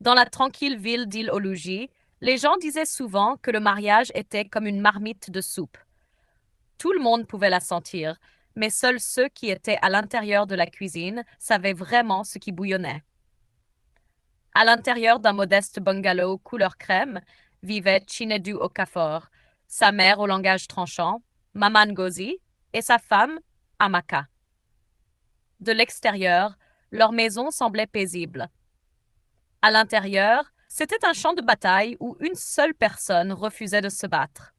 Dans la tranquille ville d'Il-Oluji, les gens disaient souvent que le mariage était comme une marmite de soupe. Tout le monde pouvait la sentir, mais seuls ceux qui étaient à l'intérieur de la cuisine savaient vraiment ce qui bouillonnait. À l'intérieur d'un modeste bungalow couleur crème vivait Chinedu Okafor, sa mère au langage tranchant, Maman Ngozi, et sa femme, Amaka. De l'extérieur, leur maison semblait paisible. À l'intérieur, c'était un champ de bataille où une seule personne refusait de se battre.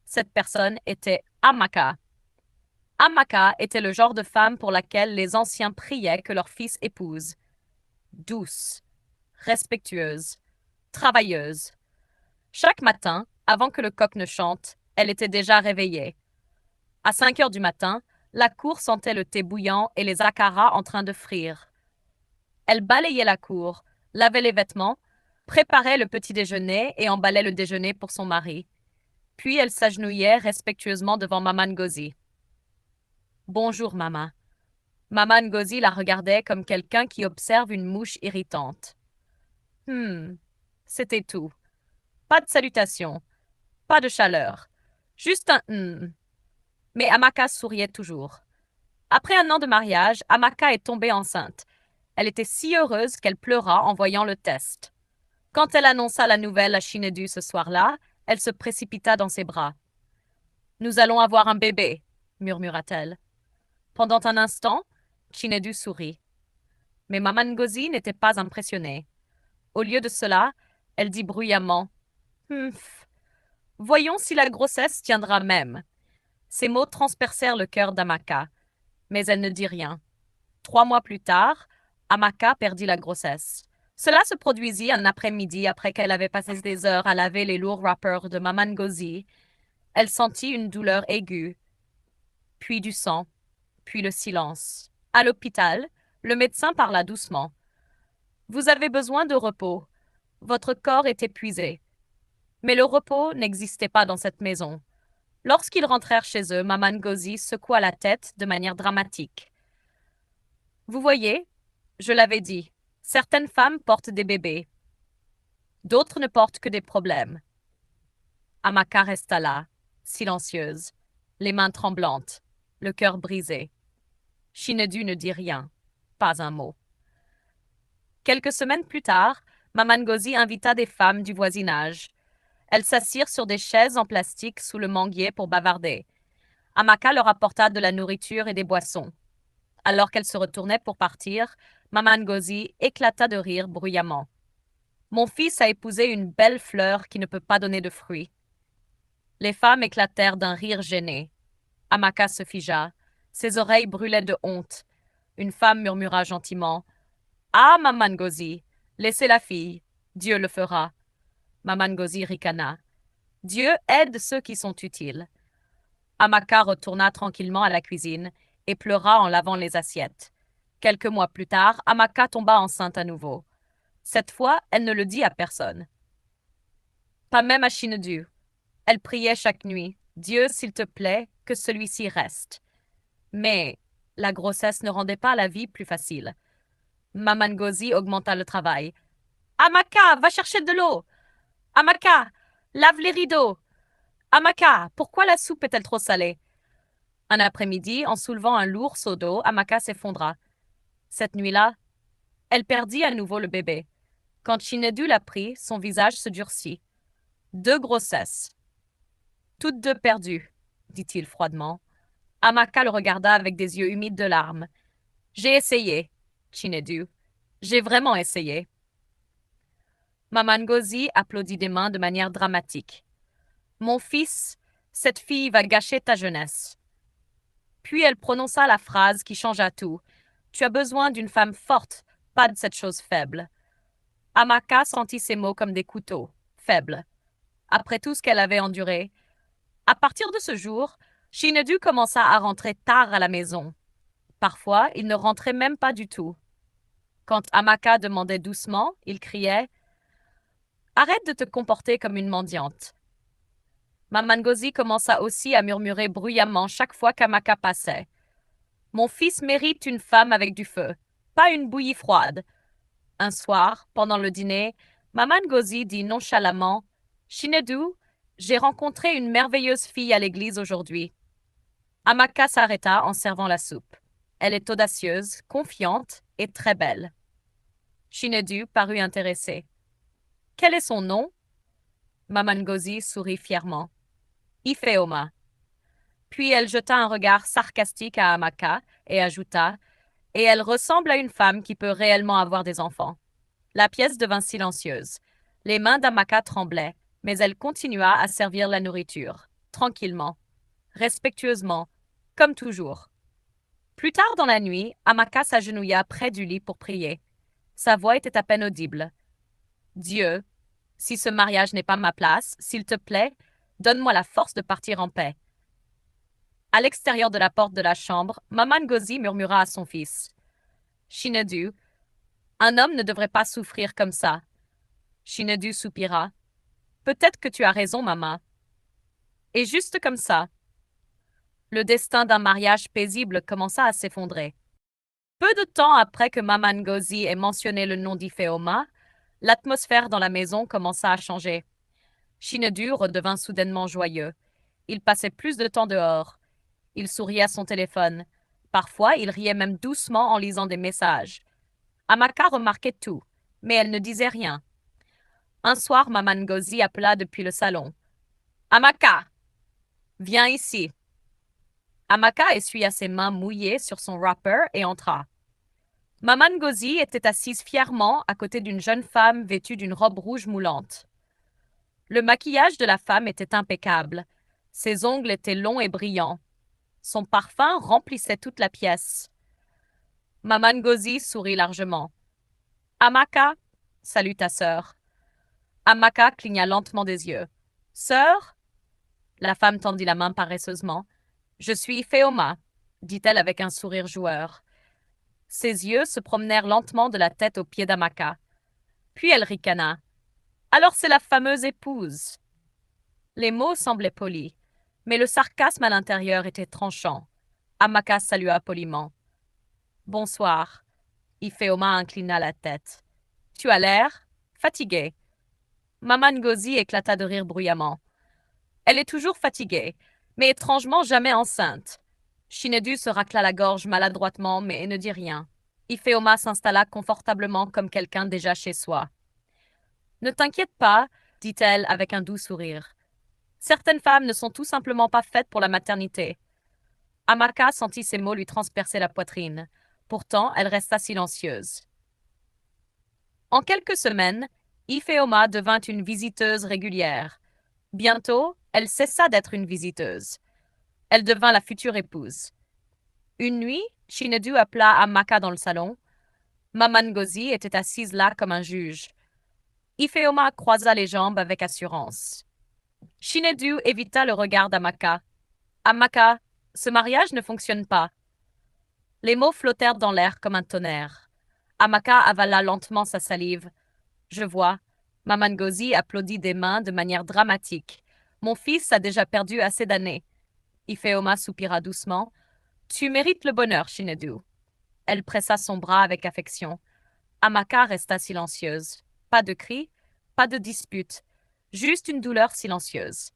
Cette personne était Amaka. Amaka était le genre de femme pour laquelle les anciens priaient que leur fils épouse. Douce, respectueuse, travailleuse. Chaque matin, avant que le coq ne chante, elle était déjà réveillée. À 5 heures du matin, la cour sentait le thé bouillant et les akaras en train de frire. Elle balayait la cour, lavait les vêtements, préparait le petit déjeuner et emballait le déjeuner pour son mari. Puis elle s'agenouillait respectueusement devant Maman Ngozi. Bonjour, maman. Maman Ngozi la regardait comme quelqu'un qui observe une mouche irritante. C'était tout. Pas de salutation, pas de chaleur, juste un Mais Amaka souriait toujours. Après un an de mariage, Amaka est tombée enceinte. Elle était si heureuse qu'elle pleura en voyant le test. Quand elle annonça la nouvelle à Chinedu ce soir-là, elle se précipita dans ses bras. Nous allons avoir un bébé, murmura-t-elle. Pendant un instant, Chinedu sourit. Mais Maman Ngozi n'était pas impressionnée. Au lieu de cela, elle dit bruyamment Humph, voyons si la grossesse tiendra même. Ces mots transpercèrent le cœur d'Amaka, mais elle ne dit rien. 3 mois plus tard, Amaka perdit la grossesse. Cela se produisit un après-midi après qu'elle avait passé des heures à laver les lourds wrappers de Maman Ngozi. Elle sentit une douleur aiguë, puis du sang, puis le silence. À l'hôpital, le médecin parla doucement. Vous avez besoin de repos. Votre corps est épuisé. Mais le repos n'existait pas dans cette maison. Lorsqu'ils rentrèrent chez eux, Maman Ngozi secoua la tête de manière dramatique. Vous voyez, je l'avais dit, certaines femmes portent des bébés. D'autres ne portent que des problèmes. Amaka resta là, silencieuse, les mains tremblantes, le cœur brisé. Chinedu ne dit rien, pas un mot. Quelques semaines plus tard, Maman Ngozi invita des femmes du voisinage. Elles s'assirent sur des chaises en plastique sous le manguier pour bavarder. Amaka leur apporta de la nourriture et des boissons. Alors qu'elle se retournait pour partir, Maman Ngozi éclata de rire bruyamment. Mon fils a épousé une belle fleur qui ne peut pas donner de fruits. Les femmes éclatèrent d'un rire gêné. Amaka se figea. Ses oreilles brûlaient de honte. Une femme murmura gentiment. Ah, Maman Ngozi, laissez la fille. Dieu le fera. Maman Ngozi ricana. Dieu aide ceux qui sont utiles. Amaka retourna tranquillement à la cuisine et pleura en lavant les assiettes. Quelques mois plus tard, Amaka tomba enceinte à nouveau. Cette fois, elle ne le dit à personne. Pas même à Chinedu. Elle priait chaque nuit. Dieu, s'il te plaît, que celui-ci reste. Mais la grossesse ne rendait pas la vie plus facile. Maman Ngozi augmenta le travail. Amaka, va chercher de l'eau. Amaka, lave les rideaux. Amaka, pourquoi la soupe est-elle trop salée? Un après-midi, en soulevant un lourd seau d'eau, Amaka s'effondra. Cette nuit-là, elle perdit à nouveau le bébé. Quand Chinedu la prit, son visage se durcit. 2 grossesses. Toutes 2 perdues, dit-il froidement. Amaka le regarda avec des yeux humides de larmes. J'ai essayé, Chinedu. J'ai vraiment essayé. Maman Ngozi applaudit des mains de manière dramatique. Mon fils, cette fille va gâcher ta jeunesse. Puis elle prononça la phrase qui changea tout. Tu as besoin d'une femme forte, pas de cette chose faible. Amaka sentit ces mots comme des couteaux, faibles. Après tout ce qu'elle avait enduré, à partir de ce jour, Chinedu commença à rentrer tard à la maison. Parfois, il ne rentrait même pas du tout. Quand Amaka demandait doucement, il criait Arrête de te comporter comme une mendiante. Maman Ngozi commença aussi à murmurer bruyamment chaque fois qu'Amaka passait. Mon fils mérite une femme avec du feu, pas une bouillie froide. Un soir, pendant le dîner, Maman Ngozi dit nonchalamment: Chinedu, j'ai rencontré une merveilleuse fille à l'église aujourd'hui. Amaka s'arrêta en servant la soupe. Elle est audacieuse, confiante et très belle. Chinedu parut intéressé. Quel est son nom? Maman Ngozi sourit fièrement. Ifeoma. Puis elle jeta un regard sarcastique à Amaka et ajouta: Et elle ressemble à une femme qui peut réellement avoir des enfants. La pièce devint silencieuse. Les mains d'Amaka tremblaient, mais elle continua à servir la nourriture, tranquillement, respectueusement, comme toujours. Plus tard dans la nuit, Amaka s'agenouilla près du lit pour prier. Sa voix était à peine audible. Dieu, si ce mariage n'est pas ma place, s'il te plaît, donne-moi la force de partir en paix. À l'extérieur de la porte de la chambre, Maman Ngozi murmura à son fils: Chinedu, un homme ne devrait pas souffrir comme ça. Chinedu soupira. Peut-être que tu as raison, maman. Et juste comme ça, le destin d'un mariage paisible commença à s'effondrer. Peu de temps après que Maman Ngozi ait mentionné le nom d'Ifeoma, l'atmosphère dans la maison commença à changer. Chinedu redevint soudainement joyeux. Il passait plus de temps dehors. Il souriait à son téléphone. Parfois, il riait même doucement en lisant des messages. Amaka remarquait tout, mais elle ne disait rien. Un soir, Maman Ngozi appela depuis le salon. Amaka, viens ici. Amaka essuya ses mains mouillées sur son wrapper et entra. Maman Ngozi était assise fièrement à côté d'une jeune femme vêtue d'une robe rouge moulante. Le maquillage de la femme était impeccable. Ses ongles étaient longs et brillants. Son parfum remplissait toute la pièce. Maman Ngozi sourit largement. Amaka, salue ta sœur. Amaka cligna lentement des yeux. Sœur? La femme tendit la main paresseusement. Je suis Ifeoma, dit-elle avec un sourire joueur. Ses yeux se promenèrent lentement de la tête aux pieds d'Amaka. Puis elle ricana. Alors c'est la fameuse épouse. Les mots semblaient polis, mais le sarcasme à l'intérieur était tranchant. Amaka salua poliment. Bonsoir. Ifeoma inclina la tête. Tu as l'air fatigué. Maman Ngozi éclata de rire bruyamment. Elle est toujours fatiguée, mais étrangement jamais enceinte. Chinedu se racla la gorge maladroitement, mais ne dit rien. Ifeoma s'installa confortablement comme quelqu'un déjà chez soi. Ne t'inquiète pas, dit-elle avec un doux sourire. Certaines femmes ne sont tout simplement pas faites pour la maternité. Amaka sentit ces mots lui transpercer la poitrine. Pourtant, elle resta silencieuse. En quelques semaines, Ifeoma devint une visiteuse régulière. Bientôt, elle cessa d'être une visiteuse. Elle devint la future épouse. Une nuit, Chinedu appela Amaka dans le salon. Maman Ngozi était assise là comme un juge. Ifeoma croisa les jambes avec assurance. Chinedu évita le regard d'Amaka. Amaka, ce mariage ne fonctionne pas. Les mots flottèrent dans l'air comme un tonnerre. Amaka avala lentement sa salive. Je vois. Maman Ngozi applaudit des mains de manière dramatique. Mon fils a déjà perdu assez d'années. Ifeoma soupira doucement. Tu mérites le bonheur, Chinedu. Elle pressa son bras avec affection. Amaka resta silencieuse. Pas de cris, pas de dispute, juste une douleur silencieuse.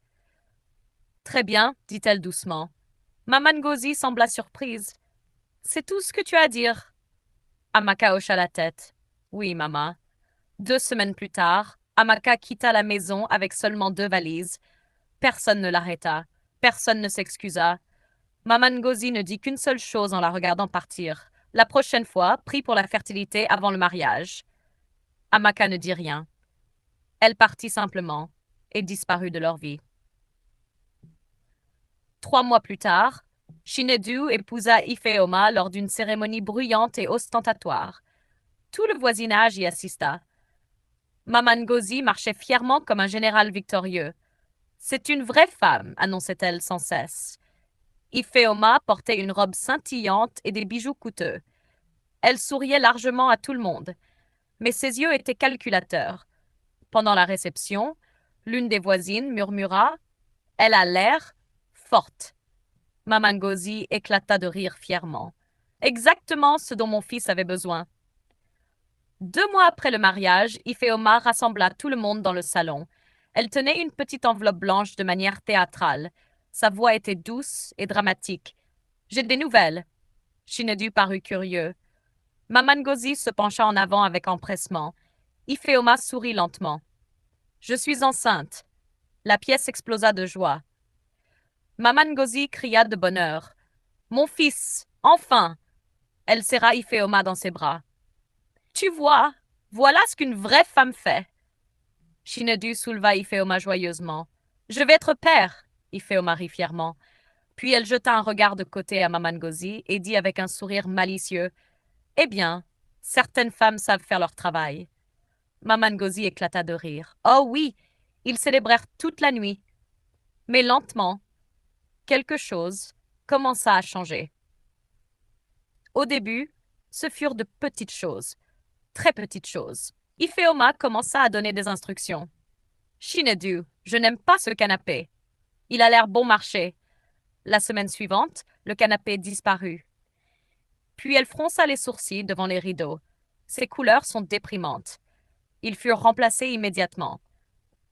Très bien, dit-elle doucement. Maman Ngozi sembla surprise. C'est tout ce que tu as à dire. Amaka hocha la tête. Oui, maman. 2 semaines plus tard, Amaka quitta la maison avec seulement 2 valises. Personne ne l'arrêta. Personne ne s'excusa. Maman Ngozi ne dit qu'une seule chose en la regardant partir. La prochaine fois, prie pour la fertilité avant le mariage. Amaka ne dit rien. Elle partit simplement et disparut de leur vie. 3 mois plus tard, Chinedu épousa Ifeoma lors d'une cérémonie bruyante et ostentatoire. Tout le voisinage y assista. Maman Ngozi marchait fièrement comme un général victorieux. C'est une vraie femme, annonçait-elle sans cesse. Ifeoma portait une robe scintillante et des bijoux coûteux. Elle souriait largement à tout le monde, mais ses yeux étaient calculateurs. Pendant la réception, l'une des voisines murmura: « Elle a l'air forte. » Maman Ngozi éclata de rire fièrement. Exactement ce dont mon fils avait besoin. 2 mois après le mariage, Ifeoma rassembla tout le monde dans le salon. Elle tenait une petite enveloppe blanche de manière théâtrale. Sa voix était douce et dramatique. J'ai des nouvelles. Chinedu parut curieux. Maman Ngozi se pencha en avant avec empressement. Ifeoma sourit lentement. Je suis enceinte. La pièce explosa de joie. Maman Ngozi cria de bonheur. Mon fils, enfin! Elle serra Ifeoma dans ses bras. Tu vois, voilà ce qu'une vraie femme fait. Chinedu souleva Ifeoma joyeusement. Je vais être père, Ifeoma rit fièrement. Puis elle jeta un regard de côté à Maman Ngozi et dit avec un sourire malicieux. Eh bien, certaines femmes savent faire leur travail. Maman Ngozi éclata de rire. Oh oui, ils célébrèrent toute la nuit. Mais lentement, quelque chose commença à changer. Au début, ce furent de petites choses, très petites choses. Ifeoma commença à donner des instructions. Chinedu, je n'aime pas ce canapé. Il a l'air bon marché. La semaine suivante, le canapé disparut. Puis elle fronça les sourcils devant les rideaux. Ces couleurs sont déprimantes. Ils furent remplacés immédiatement.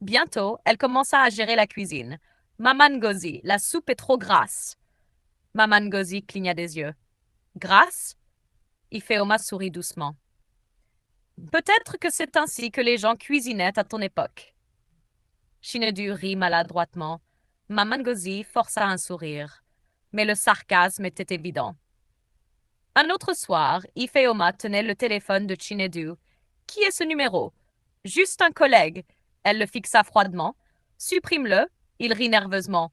Bientôt, elle commença à gérer la cuisine. Maman Ngozi, la soupe est trop grasse. Maman Ngozi cligna des yeux. Grasse? Ifeoma sourit doucement. Peut-être que c'est ainsi que les gens cuisinaient à ton époque. Chinedu rit maladroitement. Maman Ngozi força un sourire. Mais le sarcasme était évident. Un autre soir, Ifeoma tenait le téléphone de Chinedu. Qui est ce numéro? Juste un collègue. Elle le fixa froidement. Supprime-le. Il rit nerveusement.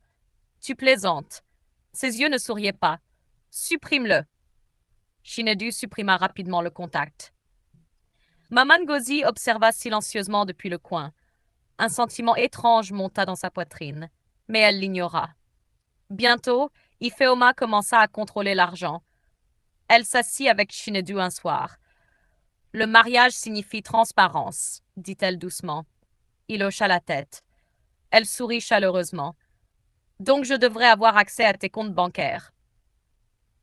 Tu plaisantes. Ses yeux ne souriaient pas. Supprime-le. Chinedu supprima rapidement le contact. Maman Ngozi observa silencieusement depuis le coin. Un sentiment étrange monta dans sa poitrine, mais elle l'ignora. Bientôt, Ifeoma commença à contrôler l'argent. Elle s'assit avec Chinedu un soir. Le mariage signifie transparence, dit-elle doucement. Il hocha la tête. Elle sourit chaleureusement. Donc je devrais avoir accès à tes comptes bancaires.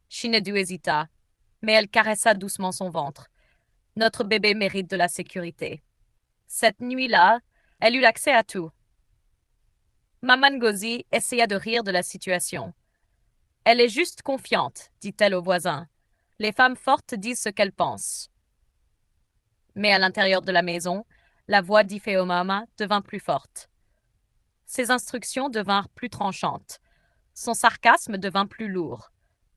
Chinedu hésita, mais elle caressa doucement son ventre. Notre bébé mérite de la sécurité. Cette nuit-là, elle eut accès à tout. Maman Ngozi essaya de rire de la situation. Elle est juste confiante, dit-elle au voisin. Les femmes fortes disent ce qu'elles pensent. Mais à l'intérieur de la maison, la voix d'Ifeoma devint plus forte. Ses instructions devinrent plus tranchantes. Son sarcasme devint plus lourd.